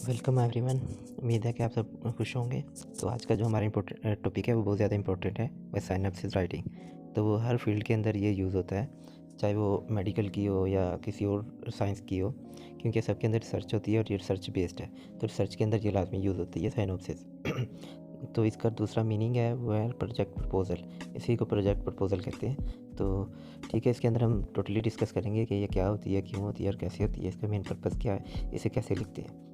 Welcome everyone. उम्मीद है कि आप सब खुश होंगे। तो आज का जो हमारा इम्पोर्टेंट टॉपिक है वो बहुत ज़्यादा इम्पोर्टेंट है, वह सिनैप्सेस राइटिंग। तो वो हर फील्ड के अंदर ये यूज़ होता है, चाहे वो मेडिकल की हो या किसी और साइंस की हो, क्योंकि सबके अंदर रिसर्च होती है और ये रिसर्च बेस्ड है। तो रिसर्च के अंदर ये लाजमी यूज़ होती है सिनॉप्सिस। तो इसका दूसरा मीनिंग है वो है प्रोजेक्ट प्रपोजल। इसी को प्रोजेक्ट प्रपोजल कहते हैं। तो ठीक है, इसके अंदर हम टोटली डिस्कस करेंगे कि ये क्या होती है, क्यों होती है और कैसे होती है, इसका मेन पर्पज़ क्या है, इसे कैसे लिखते हैं।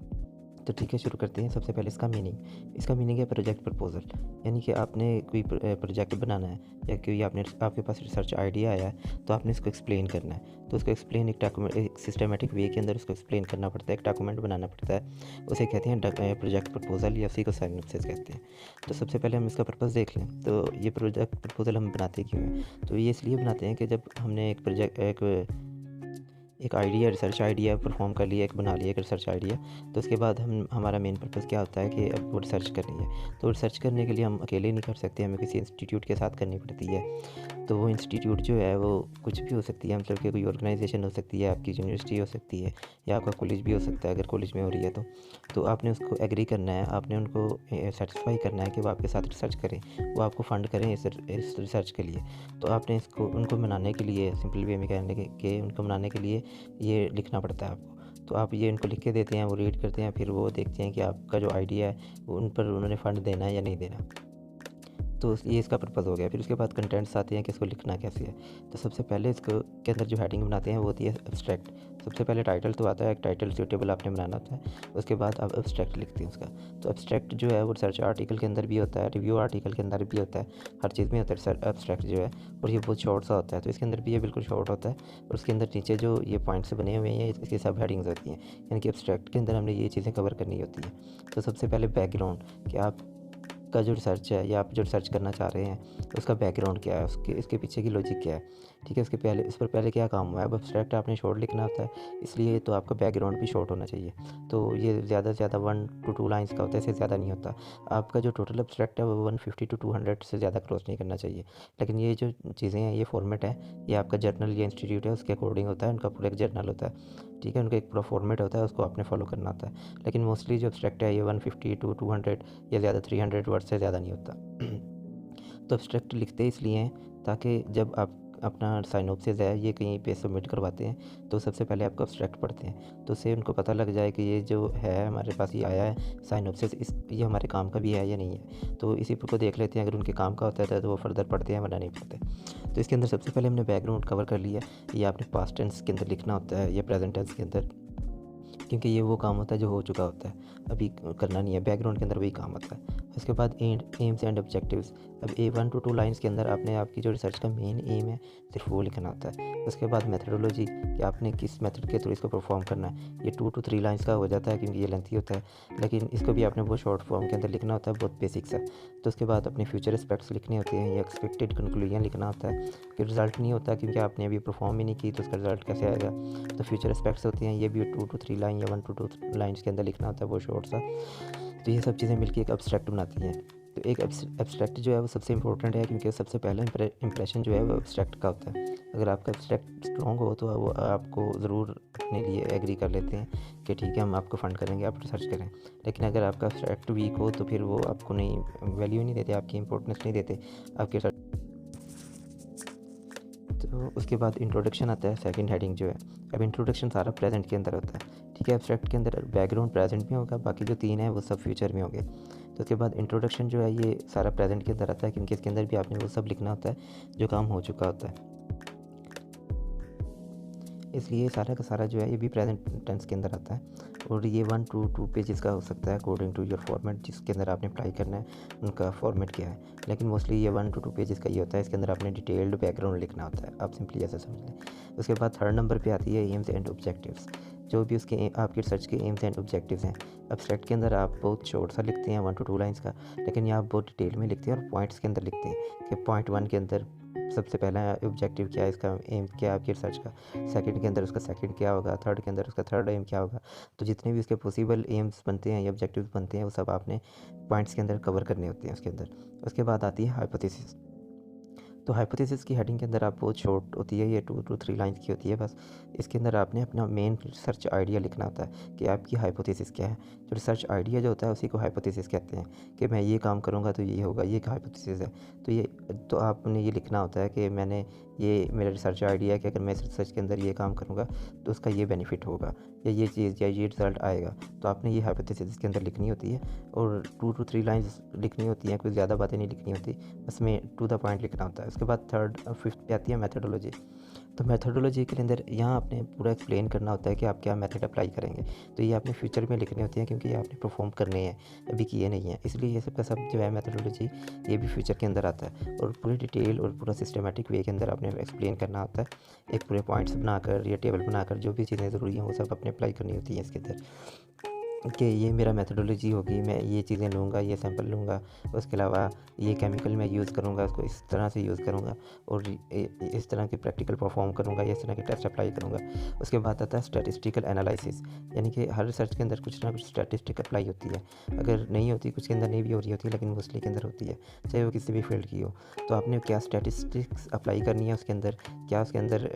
तो ठीक है, शुरू करते हैं। सबसे पहले इसका मीनिंग है प्रोजेक्ट प्रपोजल। यानी कि आपने कोई प्रोजेक्ट बनाना है या कोई आपके पास रिसर्च आइडिया आया है, तो आपने इसको एक्सप्लेन करना है। तो उसको एक्सप्लेन एक सिस्टमेटिक वे के अंदर उसको एक्सप्लेन करना पड़ता है, एक डॉक्यूमेंट बनाना पड़ता है। उसे कहते हैं प्रोजेक्ट प्रपोजल या उसी को सिनॉप्सिस कहते हैं। तो सबसे पहले हम इसका पर्पज़ देख लें। तो ये प्रोजेक्ट प्रपोजल हम बनाते क्यों हैं? तो ये इसलिए बनाते हैं कि जब हमने एक आइडिया, रिसर्च आइडिया परफॉर्म कर लिया, एक बना लिया एक रिसर्च आइडिया, तो उसके बाद हमारा मेन पर्पज़ क्या होता है कि अब वो रिसर्च करनी है। तो रिसर्च करने के लिए हम अकेले नहीं कर सकते, हमें किसी इंस्टीट्यूट के साथ करनी पड़ती है। तो वो इंस्टीट्यूट जो है वो कुछ भी हो सकती है, मतलब कि कोई ऑर्गेनाइजेशन हो सकती है, आपकी यूनिवर्सिटी हो सकती है या आपका कॉलेज भी हो सकता है, अगर कॉलेज में हो रही है तो आपने उसको एग्री करना है, आपने उनको सेटिस्फाई करना है कि वो आपके साथ रिसर्च करें, वो आपको फ़ंड करें इस रिसर्च के लिए। तो आपने इसको उनको मनाने के लिए, सिंपल वे में कहने के उनको मनाने के लिए ये लिखना पड़ता है आपको। तो आप ये उनको लिख के देते हैं, वो रीड करते हैं, फिर वो देखते हैं कि आपका जो आइडिया है वो उन पर उन्होंने फ़ंड देना है या नहीं देना। तो ये इसका पर्पज़ हो गया। फिर उसके बाद कंटेंट्स आते हैं कि इसको लिखना कैसे है। तो सबसे पहले इसको के अंदर जो हेडिंग बनाते हैं वो होती है एब्स्ट्रैक्ट। सबसे पहले टाइटल तो आता है, एक टाइटल सूटेबल आपने बनाना होता है। उसके बाद आप एब्स्ट्रैक्ट लिखते हैं उसका। तो एब्स्ट्रैक्ट जो है वो रिसर्च आर्टिकल के अंदर भी होता है, रिव्यू आर्टिकल के अंदर भी होता है, हर चीज़ में होता है एब्स्ट्रैक्ट जो है। और ये बहुत शॉर्ट सा होता है, तो इसके अंदर भी ये बिल्कुल शॉर्ट होता है। और उसके अंदर नीचे जो ये पॉइंट्स बने हुए हैं इसकी सब हेडिंग्स होती हैं, यानी कि एब्स्ट्रैक्ट के अंदर हमने ये चीज़ें कवर करनी होती हैं। तो सबसे पहले बैकग्राउंड, कि आप का जो रिसर्च है या आप जो रिसर्च करना चाह रहे हैं उसका बैकग्राउंड क्या है, उसके इसके पीछे की लॉजिक क्या है। ठीक है, इस पर पहले क्या काम हुआ है। अब एब्स्ट्रैक्ट आपने शॉर्ट लिखना होता है, इसलिए तो आपका बैकग्राउंड भी शॉर्ट होना चाहिए। तो ये ज़्यादा से ज़्यादा 1 to 2 लाइन्स का होता है, इससे ज़्यादा नहीं होता। आपका जो टोटल एब्स्ट्रैक्ट है वो 150 to 200 से ज़्यादा क्रॉस नहीं करना चाहिए। लेकिन ये जो चीज़ें हैं, ये फॉर्मेट है, ये आपका जर्नल या इंस्टीट्यूट है उसके अकॉर्डिंग होता है, उनका पूरा एक जर्नल होता है। ठीक है, उनका एक पूरा फॉर्मेट होता है, उसको आपने फॉलो करना होता है। लेकिन मोस्टली जो एब्स्ट्रैक्ट है ये 150 to 200 या ज़्यादा 300 वर्ड से ज़्यादा नहीं होता। तो एब्स्ट्रैक्ट लिखते इसलिए हैं ताकि जब आप अपना साइनॉप्सिस है ये कहीं पे सबमिट करवाते हैं तो सबसे पहले आपको एब्स्ट्रैक्ट पढ़ते हैं, तो उससे उनको पता लग जाए कि ये जो है हमारे पास ये आया है साइनॉप्सिस, ये हमारे काम का भी है या नहीं है। तो इसी को देख लेते हैं, अगर उनके काम का होता है तो वो फर्दर पढ़ते हैं, वरना नहीं पढ़ते। तो इसके अंदर सबसे पहले हमने बैकग्राउंड कवर कर लिया। ये आपने पास्ट टेंस के अंदर लिखना होता है या प्रेजेंट टेंस के अंदर, क्योंकि ये वो काम होता है जो हो चुका होता है, अभी करना नहीं है। बैकग्राउंड के अंदर वही काम होता है। उसके बाद एम्स एंड ऑब्जेक्टिव्स। अब 1 to 2 लाइन्स के अंदर आपने आपकी जो रिसर्च का मेन एम है सिर्फ वो लिखना होता है। उसके बाद मेथडोलॉजी, कि आपने किस मेथड के थ्रू इसको परफॉर्म करना है। ये 2 to 3 लाइन्स का हो जाता है क्योंकि ये लेंथी होता है, लेकिन इसको भी आपने बहुत शॉर्ट फॉर्म के अंदर लिखना होता है, बहुत बेसिक सा। तो उसके बाद अपने फ्यूचर एस्पेक्ट्स लिखने होते हैं या एक्सपेक्टेड कंक्लूजन लिखना होता है कि रिजल्ट नहीं होता क्योंकि आपने अभी परफॉर्म ही नहीं की, तो उसका रिजल्ट कैसे आएगा। तो फ्यूचर एस्पेक्ट्स होते हैं, ये भी 2 to 3 लाइन या 1 to 2 लाइन्स के अंदर लिखना होता है, वो शॉर्ट सा। तो ये सब चीज़ें मिलकर एक एब्स्ट्रैक्ट बनाती हैं। तो एक एब्स्ट्रैक्ट जो है वो सबसे इंपॉर्टेंट है क्योंकि सबसे पहला इंप्रेशन जो है वो एब्स्ट्रैक्ट का होता है। अगर आपका एब्स्ट्रैक्ट स्ट्रॉन्ग हो तो वो आपको ज़रूर अपने लिए एग्री कर लेते हैं कि ठीक है हम आपको फ़ंड करेंगे, आप रिसर्च करें। लेकिन अगर आपका एब्स्ट्रैक्ट वीक हो तो फिर वो आपको नहीं वैल्यू नहीं देते, आपकी इंपॉर्टेंस नहीं देते आपके। तो उसके बाद इंट्रोडक्शन आता है, सेकंड हेडिंग जो है। अब इंट्रोडक्शन सारा प्रेजेंट के अंदर होता है। ठीक है, एब्स्ट्रैक्ट के अंदर बैकग्राउंड प्रेजेंट में होगा, बाकी जो 3 है वो सब फ्यूचर में होंगे। तो उसके बाद इंट्रोडक्शन जो है ये सारा प्रेजेंट के अंदर आता है क्योंकि इसके अंदर भी आपने वो सब लिखना होता है जो काम हो चुका होता है, इसलिए सारा का सारा जो है ये भी प्रेजेंट टेंस के अंदर आता है। और ये 1 to 2 पेजेस का हो सकता है अकॉर्डिंग टू योर फॉर्मेट, जिसके अंदर आपने अप्लाई करना है उनका फॉर्मेट क्या है। लेकिन मोस्टली ये 1 to 2 पेजेस का ही होता है, इसके अंदर आपने डिटेल्ड बैकग्राउंड लिखना होता है, आप सिंपली ऐसा समझ लें। उसके बाद थर्ड नंबर पे आती है एम्स एंड ऑब्जेक्टिव्स, जो भी उसके आपके रिसर्च के एम्स एंड ऑब्जेक्टिव्स हैं। एब्स्ट्रैक्ट के अंदर आप बहुत शॉर्ट सा लिखते हैं 1 to 2 लाइन्स का, लेकिन यहाँ आप बहुत डिटेल में लिखते हैं और पॉइंट्स के अंदर लिखते हैं कि पॉइंट 1 के अंदर सबसे पहला ऑब्जेक्टिव क्या है, इसका एम क्या है आपकी रिसर्च का। सेकंड के अंदर उसका सेकंड क्या होगा, थर्ड के अंदर उसका थर्ड एम क्या होगा। तो जितने भी उसके पॉसिबल एम्स बनते हैं या ऑब्जेक्टिव्स बनते हैं वो सब आपने पॉइंट्स के अंदर कवर करने होते हैं उसके अंदर। उसके बाद आती है हाइपोथेसिस। तो हाइपोथेसिस की हेडिंग के अंदर आप बहुत शॉर्ट होती है, ये 2 टू 3 लाइन्स की होती है बस। इसके अंदर आपने अपना मेन रिसर्च आइडिया लिखना होता है कि आपकी हाइपोथेसिस क्या है। जो रिसर्च आइडिया जो होता है उसी को हाइपोथेसिस कहते हैं कि मैं ये काम करूँगा तो ये होगा, ये एक हाइपोथेसिस है। तो आपने ये लिखना होता है कि ये मेरा रिसर्च आइडिया है कि अगर मैं इस रिसर्च के अंदर ये काम करूँगा तो उसका ये बेनिफिट होगा, या ये चीज़ या ये रिज़ल्ट आएगा। तो आपने ये हाइपोथेसिस इसके अंदर लिखनी होती है और 2 टू 3 लाइन्स लिखनी होती हैं, कोई ज़्यादा बातें नहीं लिखनी होती, बस में टू द पॉइंट लिखना होता है। उसके बाद 5th पे आती है मेथोडोलॉजी। तो मेथोडोलॉजी के अंदर यहाँ आपने पूरा एक्सप्लेन करना होता है कि आप क्या मेथड अप्लाई करेंगे। तो ये आपने फ्यूचर में लिखने होती हैं क्योंकि ये आपने परफॉर्म करने हैं, अभी किए नहीं हैं। इसलिए ये सब का सब जो है मेथोडोलॉजी ये भी फ्यूचर के अंदर आता है और पूरी डिटेल और पूरा सिस्टमेटिक वे के अंदर आपने एक्सप्लेन करना होता है। एक पूरे पॉइंट्स बनाकर या टेबल बनाकर जो भी चीज़ें ज़रूरी हैं वो सब अपने अप्लाई करनी होती हैं इसके अंदर, कि ये मेरा मेथोडोलॉजी होगी, मैं ये चीज़ें लूँगा, ये सैंपल लूँगा, उसके अलावा ये केमिकल मैं यूज़ करूँगा, उसको इस तरह से यूज़ करूँगा और इस तरह के प्रैक्टिकल परफॉर्म करूँगा, या इस तरह के टेस्ट अप्लाई करूँगा। उसके बाद आता है स्टैटिस्टिकल एनालिसिस, यानी कि हर रिसर्च के अंदर कुछ ना कुछ स्टैटिस्टिक अप्लाई होती है। अगर नहीं होती, कुछ के अंदर नहीं भी हो रही होती है, लेकिन मोस्टली के अंदर होती है, चाहे वो किसी भी फील्ड की हो। तो आपने क्या स्टैटिस्टिक्स अप्लाई करनी है उसके अंदर, क्या उसके अंदर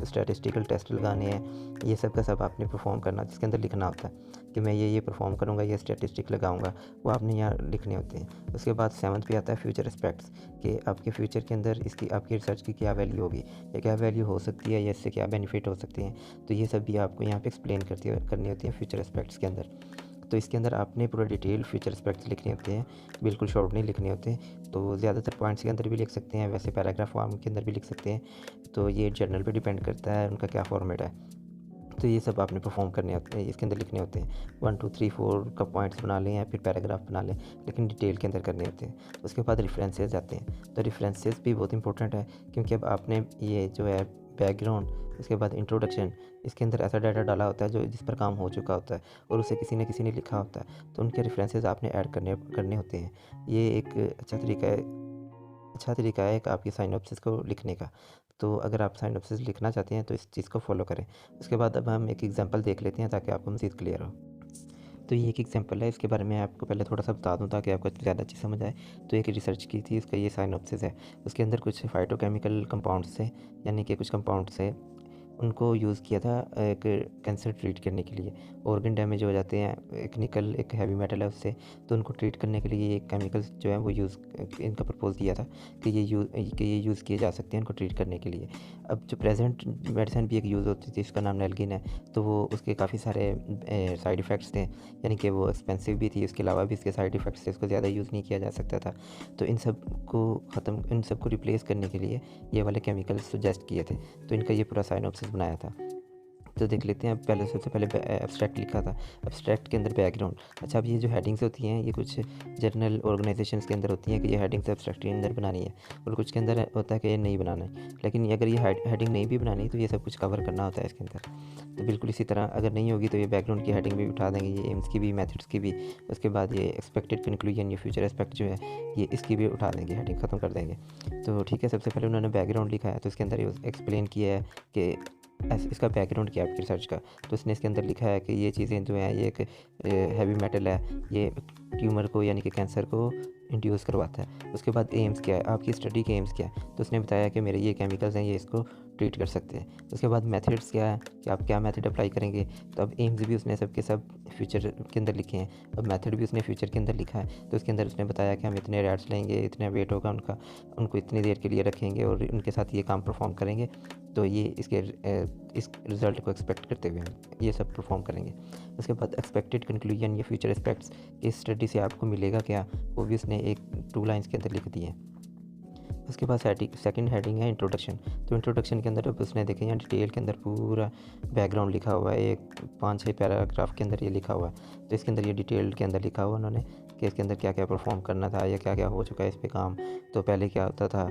स्टैटिस्टिकल टेस्ट लगाने हैं, ये सब का सब आपने परफॉर्म करना, जिसके अंदर लिखना होता है कि मैं ये परफॉर्म करूँगा, ये स्टैटिस्टिक लगाऊंगा, वो आपने यहाँ लिखने होते हैं। उसके बाद 7th पे आता है फ्यूचर एस्पेक्ट्स, कि आपके फ्यूचर के अंदर इसकी आपकी रिसर्च की क्या वैल्यू होगी, या क्या वैल्यू हो सकती है, या इससे क्या बेनिफिट हो सकते हैं। तो ये सब भी आपको यहाँ पे एक्सप्लेन करनी होती है फ्यूचर एस्पेक्ट्स के अंदर। तो इसके अंदर आपने पूरा डिटेल फ्यूचर एस्पेक्ट्स लिखने होते हैं, बिल्कुल शॉर्ट नहीं लिखने होते। तो ज़्यादातर पॉइंट्स के अंदर भी लिख सकते हैं, वैसे पैराग्राफ फॉर्म के अंदर भी लिख सकते हैं। तो ये जर्नल पे डिपेंड करता है उनका क्या फॉर्मेट है। तो ये सब आपने परफॉर्म करने होते हैं, इसके अंदर लिखने होते हैं। 1 2 3 4 का पॉइंट्स बना लें या फिर पैराग्राफ बना लें, लेकिन डिटेल के अंदर करने होते हैं। उसके बाद रेफरेंसेस आते हैं। तो रेफरेंसेस भी बहुत इंपॉर्टेंट है, क्योंकि अब आपने ये जो है बैकग्राउंड, उसके बाद इंट्रोडक्शन, इसके अंदर ऐसा डाटा डाला होता है जो जिस पर काम हो चुका होता है और उसे किसी ने लिखा होता है, तो उनके रेफरेंसेस आपने ऐड करने होते हैं। ये एक अच्छा तरीका है एक आपकी साइनॉप्सिस को लिखने का। तो अगर आप साइनॉप्सिस लिखना चाहते हैं तो इस चीज़ को फॉलो करें। उसके बाद अब हम एक एग्जांपल देख लेते हैं ताकि आपको मज़ीद क्लियर हो। तो ये एक एग्जांपल है, इसके बारे में आपको पहले थोड़ा सा बता दूँ ताकि आपको ज़्यादा अच्छी समझ आए। तो एक रिसर्च की थी, इसका ये साइनॉप्सिस है। उसके अंदर कुछ फाइटोकेमिकल कंपाउंड्स थे, यानी कि कुछ कंपाउंड्स थे, उनको यूज़ किया था एक कैंसर ट्रीट करने के लिए। ऑर्गन डैमेज हो जाते हैं, एक निकल एक हैवी मेटल है उससे, तो उनको ट्रीट करने के लिए ये केमिकल्स जो है वो इनका प्रपोज़ दिया था कि ये यूज़ किए जा सकते हैं इनको ट्रीट करने के लिए। अब जो प्रेजेंट मेडिसिन भी एक यूज़ होती थी, उसका नाम नैल्गिन है, तो वो उसके काफ़ी सारे साइड इफ़ेक्ट्स थे, यानी कि वो एक्सपेंसिव भी थी, उसके अलावा भी इसके साइड इफ़ेक्ट्स थे, इसको ज़्यादा यूज़ नहीं किया जा सकता था। तो इन सब को रिप्लेस करने के लिए ये वाले केमिकल्स सजेस्ट किए थे। तो इनका ये पूरा साइनॉप्सिस बनाया था। तो देख लेते हैं। पहले सबसे पहले एब्स्ट्रैक्ट लिखा था, एब्स्ट्रैक्ट के अंदर बैकग्राउंड। अच्छा, अब ये जो हेडिंग्स होती हैं ये कुछ जर्नल ऑर्गेनाइजेशंस के अंदर होती हैं कि ये हेडिंग्स एब्स्ट्रैक्ट के अंदर बनानी है, और कुछ के अंदर होता है कि ये नहीं बनाना है। लेकिन अगर ये हेडिंग नहीं भी बनानी तो ये सब कुछ कवर करना होता है इसके अंदर। तो बिल्कुल इसी तरह अगर नहीं होगी तो ये बैकग्राउंड की हेडिंग भी उठा देंगे, ये एम्स की भी, मेथड्स की भी। उसके बाद ये एक्सपेक्टेड कंक्लूजन, ये फ्यूचर एस्पेक्ट जो है ये इसकी भी उठा देंगे, हेडिंग ख़त्म कर देंगे। तो ठीक है, सबसे पहले उन्होंने बैकग्राउंड लिखा है, तो इसके अंदर ये एक्सप्लेन किया है कि इसका बैकग्राउंड क्या है आपकी रिसर्च का। तो इसने इसके अंदर लिखा है कि ये चीज़ें जो हैं ये एक हैवी मेटल है, ये ट्यूमर को यानी कि कैंसर को इंड्यूस करवाता है। उसके बाद एम्स क्या है, आपकी स्टडी के एम्स क्या है, तो उसने बताया कि मेरे ये केमिकल्स हैं, ये इसको ट्रीट कर सकते हैं। उसके बाद मेथड्स क्या है कि आप क्या मेथड अप्लाई करेंगे। तो अब एम्स भी उसने सब के सब फ्यूचर के अंदर लिखे हैं, अब मेथड भी उसने फ्यूचर के अंदर लिखा है। तो उसके अंदर उसने बताया कि हम इतने रैट्स लेंगे, इतना वेट होगा उनका, उनको इतनी देर के लिए रखेंगे और उनके साथ ये काम परफॉर्म करेंगे। तो ये इस रिज़ल्ट को एक्सपेक्ट करते हुए हम ये सब परफॉर्म करेंगे। उसके बाद एक्सपेक्टेड कंक्लूजन, ये फ्यूचर एस्पेक्ट्स इस स्टडी से आपको मिलेगा क्या, वो भी उसने एक 2 लाइन्स के अंदर लिख दी है। उसके बाद सेकंड हेडिंग है इंट्रोडक्शन। तो इंट्रोडक्शन के अंदर अब उसने देखें यहाँ डिटेल के अंदर पूरा बैकग्राउंड लिखा हुआ है, एक 5-6 पैराग्राफ के अंदर ये लिखा हुआ है। तो इसके अंदर ये डिटेल के अंदर लिखा हुआ उन्होंने कि इसके अंदर क्या क्या परफॉर्म करना था या क्या क्या हो चुका है इस पे काम, तो पहले क्या होता था,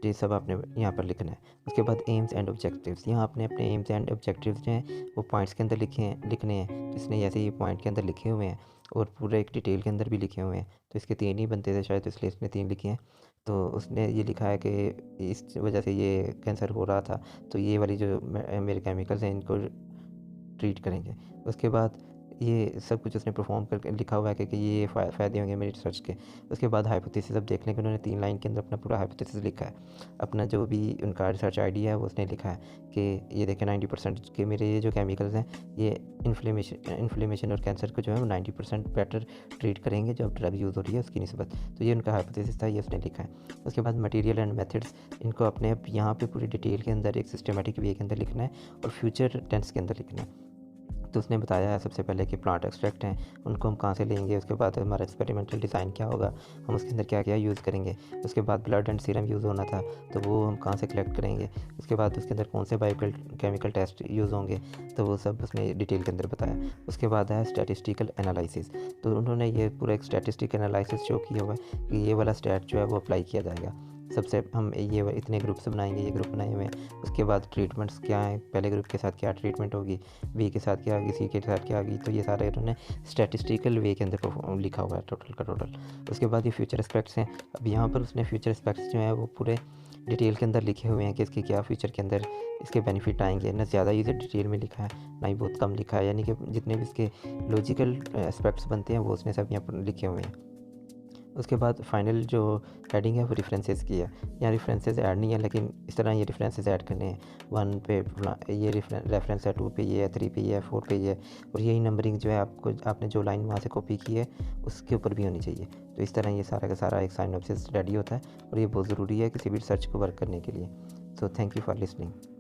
ये सब आपने यहाँ पर लिखना है। उसके बाद एम्स एंड ऑब्जेक्टिव्स, यहाँ आपने अपने एम्स एंड ऑब्जेक्टिव्स जो हैं वो पॉइंट्स के अंदर लिखने हैं। तो इसने जैसे ये पॉइंट के अंदर लिखे हुए हैं और पूरे एक डिटेल के अंदर भी लिखे हुए हैं, तो इसके 3 ही बनते थे शायद, तो इसलिए इसने 3 लिखे हैं। तो उसने ये लिखा है कि इस वजह से ये कैंसर हो रहा था, तो ये वाली जो मेरे केमिकल्स हैं इनको ट्रीट करेंगे। उसके बाद ये सब कुछ उसने परफॉर्म करके लिखा हुआ है कि ये फ़ायदे होंगे मेरे रिसर्च के। उसके बाद हाइपोथेसिस अब देख लें कि उन्होंने 3 लाइन के अंदर अपना पूरा हाइपोथेसिस लिखा है। अपना जो भी उनका रिसर्च आइडिया है वो उसने लिखा है कि ये देखें 90% के मेरे ये जो केमिकल्स हैं ये इन्फ्लेमेशन और कैंसर को जो है वो 90% बेटर ट्रीट करेंगे जो अब ड्रग यूज़ हो रही है उसकी निस्बत। तो ये उनका हाइपोथेसिस था, ये उसने लिखा है। उसके बाद मटेरियल एंड मेथड्स, इनको अपने अब यहाँ पे पूरी डिटेल के अंदर एक सिस्टमेटिक वे के अंदर लिखना है और फ्यूचर टेंस के अंदर लिखना है। तो उसने बताया है सबसे पहले कि प्लांट एक्सट्रैक्ट हैं, उनको हम कहाँ से लेंगे, उसके बाद हमारा एक्सपेरिमेंटल डिज़ाइन क्या होगा, हम उसके अंदर क्या क्या यूज़ करेंगे। उसके बाद ब्लड एंड सीरम यूज़ होना था, तो वो हम कहाँ से कलेक्ट करेंगे। उसके बाद उसके अंदर कौन से केमिकल टेस्ट यूज़ होंगे, तो वो सब उसने डिटेल के अंदर बताया। उसके बाद है स्टैटिस्टिकल एनालिसिस, तो उन्होंने ये पूरा एक स्टैटिस्टिक एनालिसिस शो किया हुआ है कि ये वाला स्टैट जो है वो अप्लाई किया जाएगा। सबसे हम ये इतने ग्रुप्स बनाएंगे, ये ग्रुप बनाए हुए हैं। उसके बाद ट्रीटमेंट्स क्या हैं, पहले ग्रुप के साथ क्या ट्रीटमेंट होगी, बी के साथ क्या होगी, सी के साथ क्या होगी। तो ये सारे उन्होंने स्टैटिस्टिकल वे के अंदर लिखा हुआ है टोटल का टोटल। उसके बाद ये फ्यूचर एस्पेक्ट्स हैं। अब यहाँ पर उसने फ्यूचर एस्पेक्ट्स जो हैं वो पूरे डिटेल के अंदर लिखे हुए हैं कि इसके क्या फ्यूचर के अंदर इसके बेनिफिट आएंगे। ना ज़्यादा इसे डिटेल में लिखा है, ना ही बहुत कम लिखा है, यानी कि जितने भी इसके लॉजिकल एस्पेक्ट्स बनते हैं वो उसने सब यहाँ पर लिखे हुए हैं। उसके बाद फाइनल जो हेडिंग है वो रेफरेंसेस की है। यहाँ रेफरेंसेस ऐड नहीं है, लेकिन इस तरह ये रेफरेंसेस ऐड करने हैं। 1 पे ये रेफरेंस है, 2 पे ये है, 3 पे ये है, 4 पे ये है, और यही नंबरिंग जो है आपने जो लाइन वहाँ से कॉपी की है उसके ऊपर भी होनी चाहिए। तो इस तरह ये सारा का सारा एक साइनॉप्सिस रेडी होता है और ये बहुत ज़रूरी है किसी भी रिसर्च को वर्क करने के लिए। So thank you for listening.